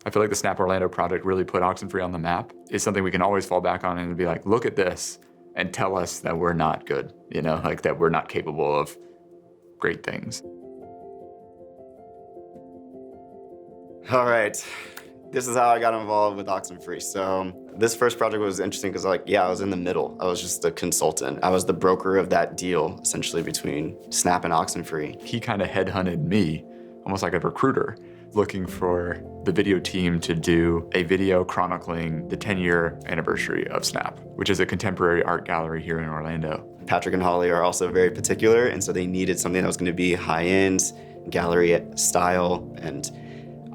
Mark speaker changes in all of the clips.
Speaker 1: I feel like the Snap Orlando project really put Oxenfree on the map. It's something we can always fall back on and be like, look at this and tell us that we're not good, you know, like that we're not capable of great things.
Speaker 2: All right, this is how I got involved with Oxenfree. So this first project was interesting because I was in the middle. I was just a consultant. I was the broker of that deal, essentially between Snap and Oxenfree.
Speaker 1: He kind of headhunted me, almost like a recruiter, looking for the video team to do a video chronicling the 10-year anniversary of Snap, which is a contemporary art gallery here in Orlando.
Speaker 2: Patrick and Holly are also very particular, and so they needed something that was going to be high-end, gallery style, and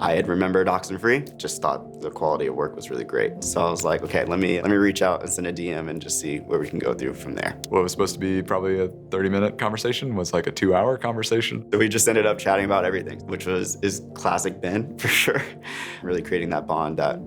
Speaker 2: I had remembered Oxenfree, just thought the quality of work was really great. So I was like, okay, let me reach out and send a DM and just see where we can go through from there.
Speaker 1: What was supposed to be probably a 30-minute conversation was like a 2-hour conversation.
Speaker 2: So we just ended up chatting about everything, which is classic Ben, for sure. Really creating that bond that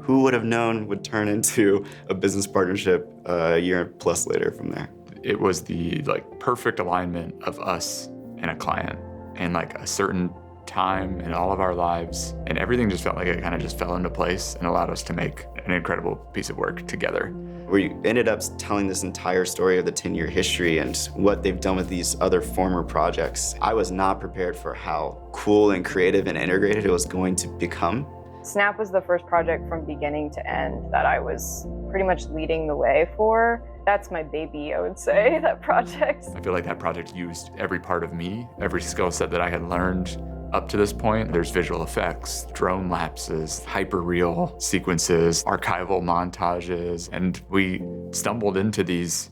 Speaker 2: who would have known would turn into a business partnership a year plus later from there.
Speaker 1: It was the perfect alignment of us and a client and like a certain time in all of our lives, and everything just felt like it kind of just fell into place and allowed us to make an incredible piece of work together.
Speaker 2: We ended up telling this entire story of the 10-year history and what they've done with these other former projects. I was not prepared for how cool and creative and integrated it was going to become.
Speaker 3: Snap was the first project from beginning to end that I was pretty much leading the way for. That's my baby, I would say, that project.
Speaker 1: I feel like that project used every part of me, every skill set that I had learned up to this point. There's visual effects, drone lapses, hyper-real sequences, archival montages, and we stumbled into these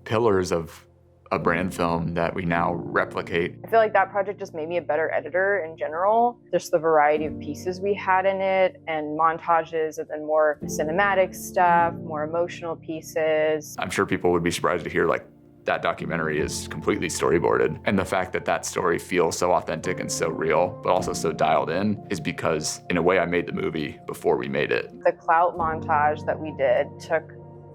Speaker 1: pillars of a brand film that we now replicate.
Speaker 3: I feel like that project just made me a better editor in general. Just the variety of pieces we had in it, and montages, and then more cinematic stuff, more emotional pieces.
Speaker 1: I'm sure people would be surprised to hear that documentary is completely storyboarded. And the fact that that story feels so authentic and so real, but also so dialed in, is because, in a way, I made the movie before we made it.
Speaker 3: The clout montage that we did took,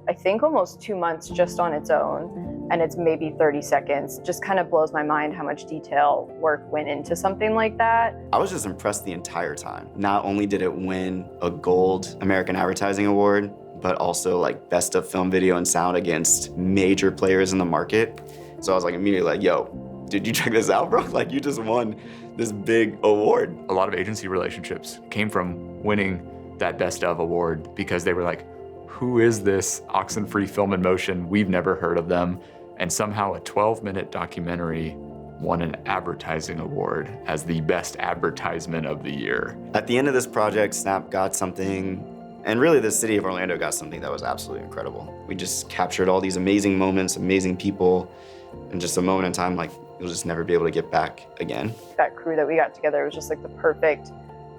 Speaker 3: I think, almost 2 months just on its own, and it's maybe 30 seconds. Just kind of blows my mind how much detail work went into something like that.
Speaker 2: I was just impressed the entire time. Not only did it win a Gold American Advertising Award, but also Best of Film, Video, and Sound against major players in the market. So I was immediately like, yo, did you check this out, bro? You just won this big award.
Speaker 1: A lot of agency relationships came from winning that Best of award because they were like, who is this Oxenfree Film in Motion? We've never heard of them. And somehow a 12-minute documentary won an advertising award as the best advertisement of the year.
Speaker 2: At the end of this project, Snap got something, and really the city of Orlando got something that was absolutely incredible. We just captured all these amazing moments, amazing people, and just a moment in time you'll just never be able to get back again.
Speaker 3: That crew that we got together was just the perfect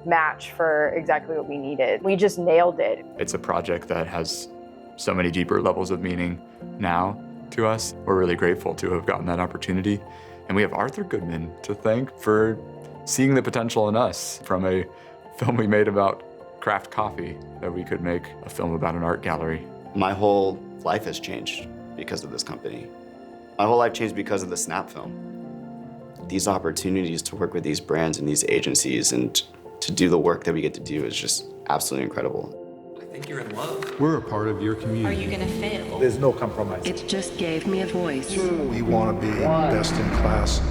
Speaker 3: match for exactly what we needed. We just nailed it.
Speaker 1: It's a project that has so many deeper levels of meaning now to us. We're really grateful to have gotten that opportunity. And we have Arthur Goodman to thank for seeing the potential in us from a film we made about craft coffee, that we could make a film about an art gallery.
Speaker 2: My whole life has changed because of this company. My whole life changed because of the Snap film. These opportunities to work with these brands and these agencies and to do the work that we get to do is just absolutely incredible.
Speaker 4: I think you're in love.
Speaker 5: We're a part of your community.
Speaker 6: Are you gonna fail?
Speaker 7: There's no compromise.
Speaker 6: It just gave me a voice.
Speaker 7: We want to be best in class.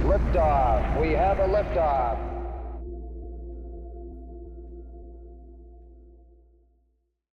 Speaker 8: Liftoff. We have a liftoff.